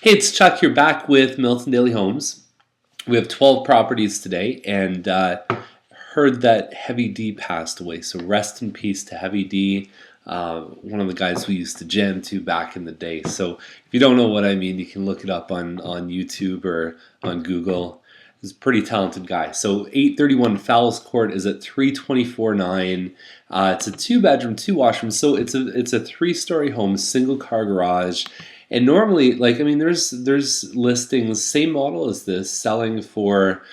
Hey, it's Chuck here back with Milton Daily Homes. We have 12 properties today and heard that Heavy D passed away. So rest in peace to Heavy D, one of the guys we used to jam to back in the day. So if you don't know what I mean, you can look it up on YouTube or on Google. He's a pretty talented guy. So 831 Fowles Court is at 324.9. It's a 2-bedroom, 2 washrooms. So it's a 3-story home, single car garage. And normally, there's listings, same model as this, selling for,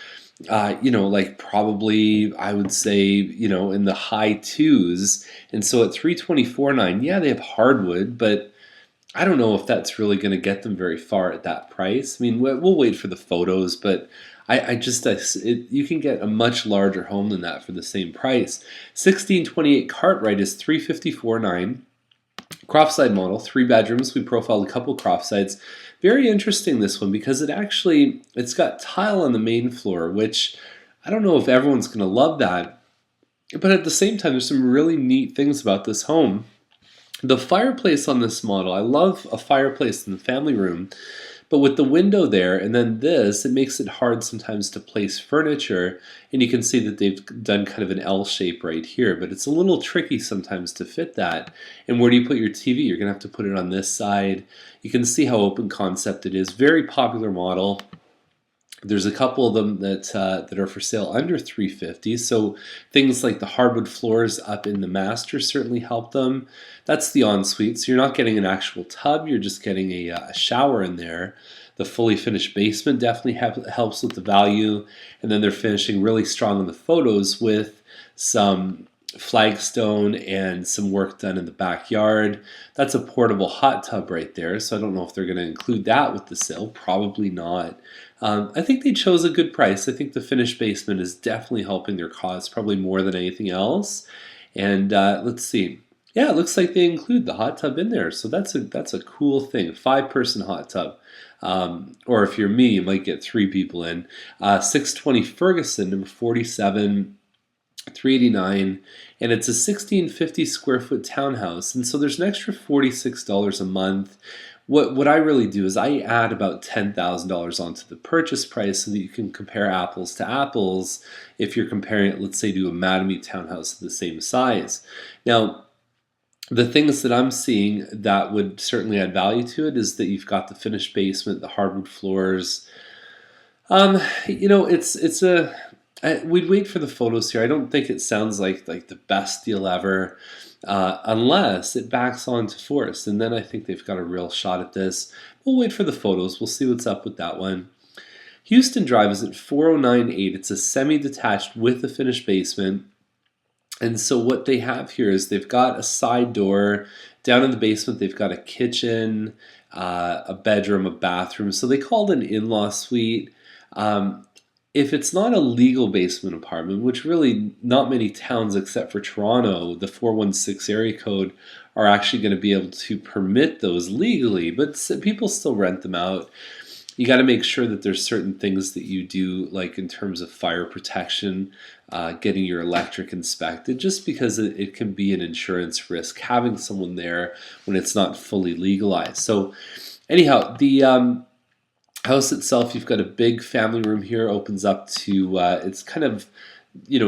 probably I would say, in the high twos. And so at 324.9, yeah, they have hardwood, but I don't know if that's really going to get them very far at that price. I mean, we'll wait for the photos, but you can get a much larger home than that for the same price. 1628 Cartwright is 354.9. Croftside model, 3 bedrooms. We profiled a couple Croftsides. Very interesting, this one, because it's got tile on the main floor, which I don't know if everyone's going to love that. But at the same time, there's some really neat things about this home. The fireplace on this model, I love a fireplace in the family room, but with the window there and then this, it makes it hard sometimes to place furniture, and you can see that they've done kind of an L shape right here, but it's a little tricky sometimes to fit that. And where do you put your TV? You're going to have to put it on this side. You can see how open concept it is. Very popular model. There's a couple of them that are for sale under $350. So things like the hardwood floors up in the master certainly help them. That's the ensuite. So you're not getting an actual tub. You're just getting a shower in there. The fully finished basement definitely helps with the value. And then they're finishing really strong in the photos with some flagstone and some work done in the backyard. That's a portable hot tub right there, so I don't know if they're going to include that with the sale. Probably not. I think they chose a good price. I think the finished basement is definitely helping their cause, probably more than anything else. And let's see. Yeah, it looks like they include the hot tub in there, so that's a cool thing. 5-person hot tub. Or if you're me, you might get 3 people in. 620 Ferguson, number 47. 389, and it's a 1650 square foot townhouse, and so there's an extra $46 a month. What I really do is I add about $10,000 onto the purchase price so that you can compare apples to apples if you're comparing it, let's say, to a Mattamy townhouse of the same size. Now, the things that I'm seeing that would certainly add value to it is that you've got the finished basement, the hardwood floors. We'd wait for the photos here. I don't think it sounds like the best deal ever, unless it backs onto forest, and then I think they've got a real shot at this. We'll wait for the photos. We'll see what's up with that one. Houston Drive is at 4098. It's a semi-detached with a finished basement. And so what they have here is they've got a side door. Down in the basement, they've got a kitchen, a bedroom, a bathroom. So they called it an in-law suite. If it's not a legal basement apartment, which really not many towns except for Toronto, the 416 area code, are actually going to be able to permit those legally, but people still rent them out. You got to make sure that there's certain things that you do, like in terms of fire protection, getting your electric inspected, just because it can be an insurance risk having someone there when it's not fully legalized. So anyhow, the house itself, you've got a big family room here, opens up to, it's kind of,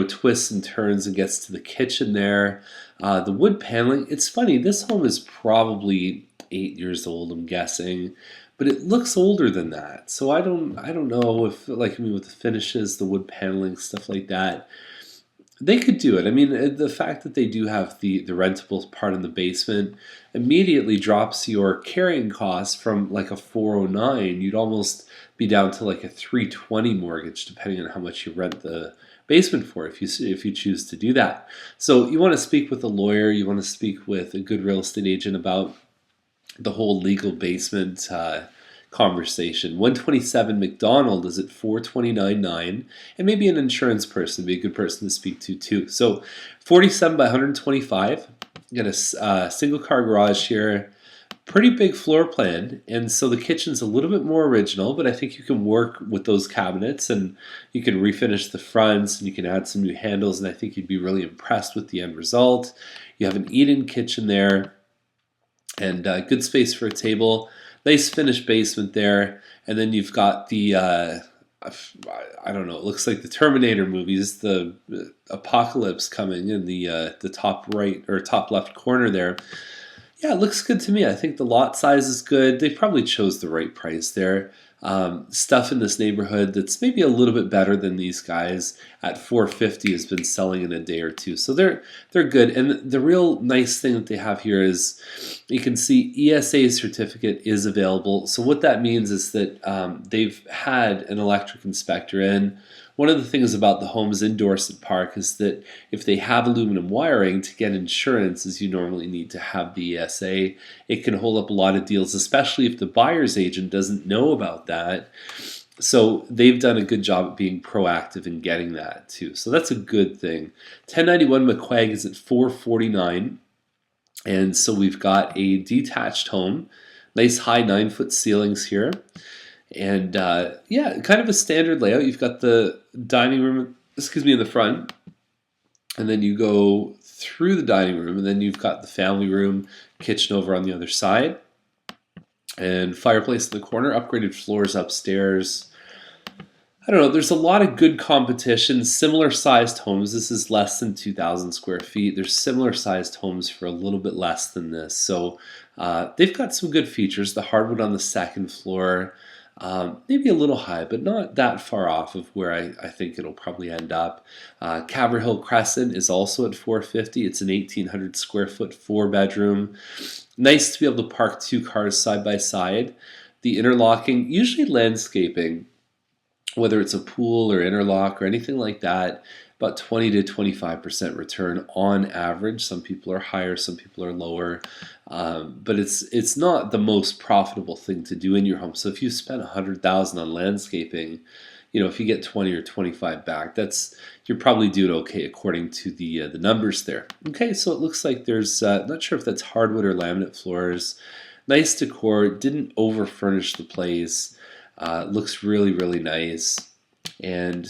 twists and turns and gets to the kitchen there. The wood paneling, it's funny, this home is probably 8 years old, I'm guessing, but it looks older than that. So I don't know if, with the finishes, the wood paneling, stuff like that, they could do it. I mean, the fact that they do have the rentable part in the basement immediately drops your carrying costs from like a 409. You'd almost be down to like a 320 mortgage, depending on how much you rent the basement for, if you choose to do that. So you want to speak with a lawyer. You want to speak with a good real estate agent about the whole legal basement conversation. 127 McDonald is at 429.9, and maybe an insurance person would be a good person to speak to too. So 47 by 125. You got a single car garage here, pretty big floor plan, and so the kitchen's a little bit more original, but I think you can work with those cabinets and you can refinish the fronts and you can add some new handles, and I think you'd be really impressed with the end result. You have an eat-in kitchen there and good space for a table. Nice finished basement there, and then you've got the I don't know. It looks like the Terminator movies, the apocalypse coming in the top right or top left corner there. Yeah, it looks good to me. I think the lot size is good. They probably chose the right price there. Stuff in this neighborhood that's maybe a little bit better than these guys at 450 has been selling in a day or two. So they're good. And the real nice thing that they have here is you can see ESA certificate is available. So what that means is that they've had an electric inspector in. One of the things about the homes in Dorset Park is that if they have aluminum wiring, to get insurance is you normally need to have the ESA. It can hold up a lot of deals, especially if the buyer's agent doesn't know about that. So they've done a good job at being proactive in getting that too. So that's a good thing. 1091 McQuaig is at 449. And so we've got a detached home. Nice high 9-foot ceilings here. And yeah, kind of a standard layout. You've got the dining room, in the front, and then you go through the dining room, and then you've got the family room, kitchen over on the other side, and fireplace in the corner, upgraded floors upstairs. I don't know, there's a lot of good competition, similar sized homes. This is less than 2,000 square feet. There's similar sized homes for a little bit less than this. So they've got some good features. The hardwood on the second floor, maybe a little high, but not that far off of where I think it'll probably end up. Caverhill Crescent is also at 450. It's an 1,800 square foot 4-bedroom. Nice to be able to park 2 cars side by side. The interlocking, usually landscaping, whether it's a pool or interlock or anything like that, about 20 to 25% return on average. Some people are higher, some people are lower, but it's not the most profitable thing to do in your home. So if you spend $100,000 on landscaping, if you get 20 or 25 back, you're probably doing okay according to the numbers there. Okay, so it looks like there's not sure if that's hardwood or laminate floors. Nice decor, didn't over furnish the place. Looks really, really nice. And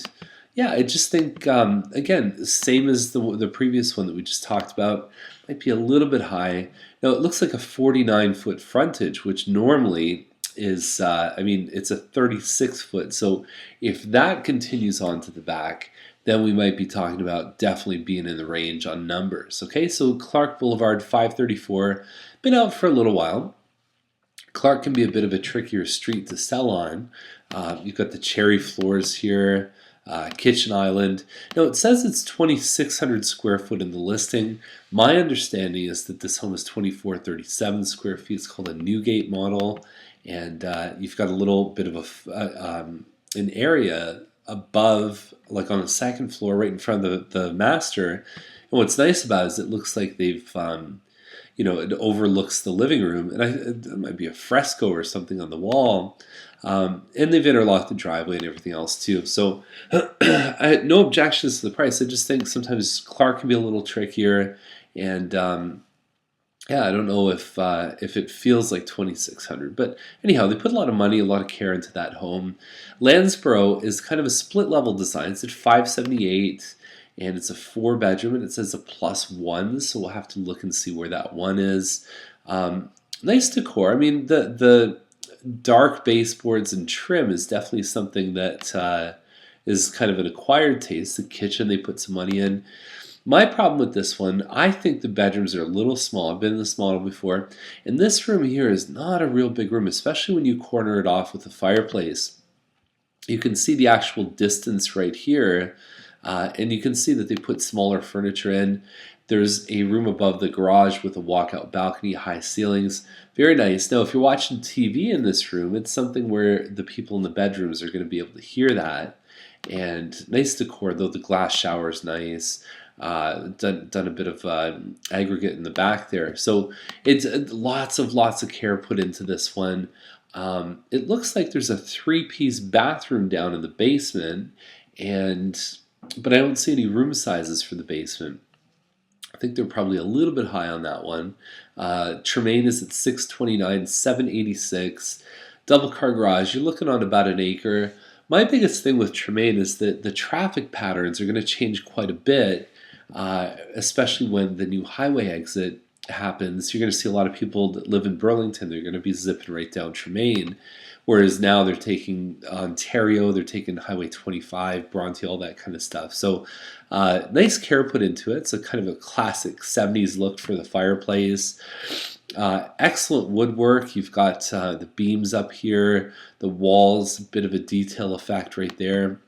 yeah, I just think, again, same as the previous one that we just talked about, might be a little bit high. Now, it looks like a 49-foot frontage, which normally is, it's a 36-foot. So if that continues on to the back, then we might be talking about definitely being in the range on numbers. Okay, so Clark Boulevard, 534, been out for a little while. Clark can be a bit of a trickier street to sell on. You've got the cherry floors here, kitchen island. Now it says it's 2,600 square foot in the listing. My understanding is that this home is 2,437 square feet. It's called a Newgate model, and you've got a little bit of an area above, like on the second floor, right in front of the master. And what's nice about it is it looks like they've it overlooks the living room, and it might be a fresco or something on the wall. And they've interlocked the driveway and everything else too. So I had no objections to the price. I just think sometimes Clark can be a little trickier, and yeah, I don't know if it feels like 2,600. But anyhow, they put a lot of money, a lot of care into that home. Lansborough is kind of a split level design. It's at 578. And it's a 4-bedroom, and it says a +1, so we'll have to look and see where that one is. Nice decor. I mean, the dark baseboards and trim is definitely something that is kind of an acquired taste. The kitchen, they put some money in. My problem with this one, I think the bedrooms are a little small. I've been in this model before. And this room here is not a real big room, especially when you corner it off with a fireplace. You can see the actual distance right here. And you can see that they put smaller furniture in. There's a room above the garage with a walkout balcony, high ceilings. Very nice. Now, if you're watching TV in this room, it's something where the people in the bedrooms are going to be able to hear that. And nice decor, though. The glass shower is nice. Done a bit of aggregate in the back there. So it's lots of care put into this one. It looks like there's a 3-piece bathroom down in the basement, but I don't see any room sizes for the basement. I think they're probably a little bit high on that one. Tremaine is at 629, 786. Double car garage, you're looking on about an acre. My biggest thing with Tremaine is that the traffic patterns are going to change quite a bit, especially when the new highway exit happens, you're going to see a lot of people that live in Burlington. They're going to be zipping right down Tremaine, whereas now they're taking Ontario, they're taking Highway 25, Bronte, all that kind of stuff. So nice care put into it. It's a kind of a classic 70s look for the fireplace. Excellent woodwork. You've got the beams up here, the walls, a bit of a detail effect right there.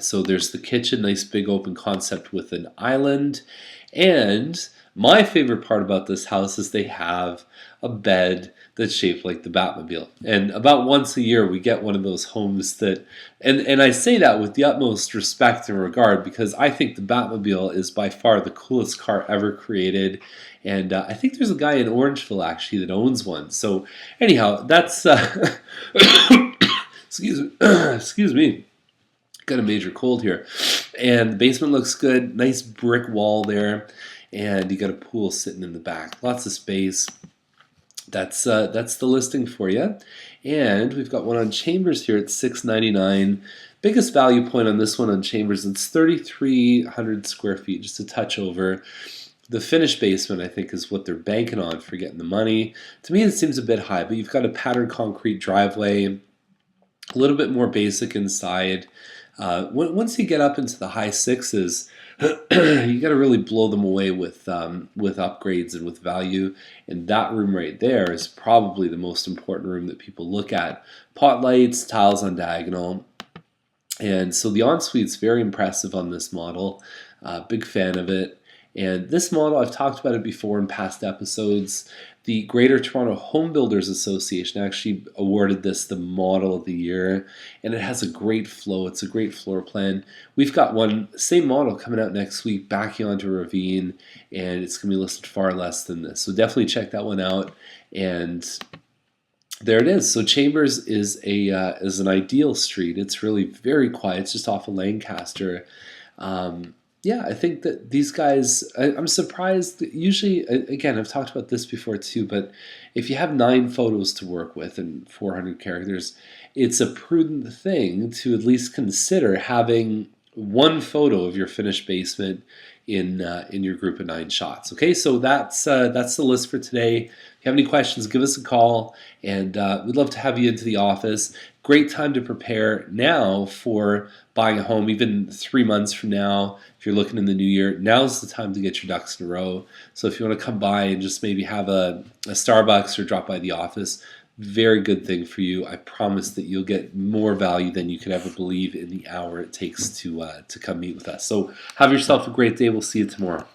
So there's the kitchen, nice big open concept with an island. And my favorite part about this house is they have a bed that's shaped like the Batmobile. And about once a year we get one of those homes that, and I say that with the utmost respect and regard, because I think the Batmobile is by far the coolest car ever created. And I think there's a guy in Orangeville actually that owns one. So anyhow, that's excuse me. Got a major cold here. And the basement looks good. Nice brick wall there. And you got a pool sitting in the back. Lots of space. That's the listing for you. And we've got one on Chambers here at $699. Biggest value point on this one on Chambers, it's 3,300 square feet, just a touch over. The finished basement, I think, is what they're banking on for getting the money. To me, it seems a bit high, but you've got a patterned concrete driveway, a little bit more basic inside. Once you get up into the high sixes, you got to really blow them away with upgrades and with value. And that room right there is probably the most important room that people look at. Pot lights, tiles on diagonal. And so the ensuite's very impressive on this model. Big fan of it. And this model, I've talked about it before in past episodes. The Greater Toronto Home Builders Association actually awarded this the Model of the Year, and it has a great flow. It's a great floor plan. We've got one, same model coming out next week, backing onto a ravine, and it's going to be listed far less than this. So definitely check that one out. And there it is. So Chambers is an ideal street. It's really very quiet. It's just off of Lancaster. Yeah, I think that these guys, I'm surprised that usually, again, I've talked about this before too, but if you have 9 photos to work with and 400 characters, it's a prudent thing to at least consider having one photo of your finished basement in your group of 9 shots. Okay, so that's the list for today. If you have any questions, give us a call, and we'd love to have you into the office. Great time to prepare now for buying a home, even 3 months from now. If you're looking in the new year, now's the time to get your ducks in a row. So if you want to come by and just maybe have a Starbucks or drop by the office, very good thing for you. I promise that you'll get more value than you could ever believe in the hour it takes to come meet with us. So have yourself a great day. We'll see you tomorrow.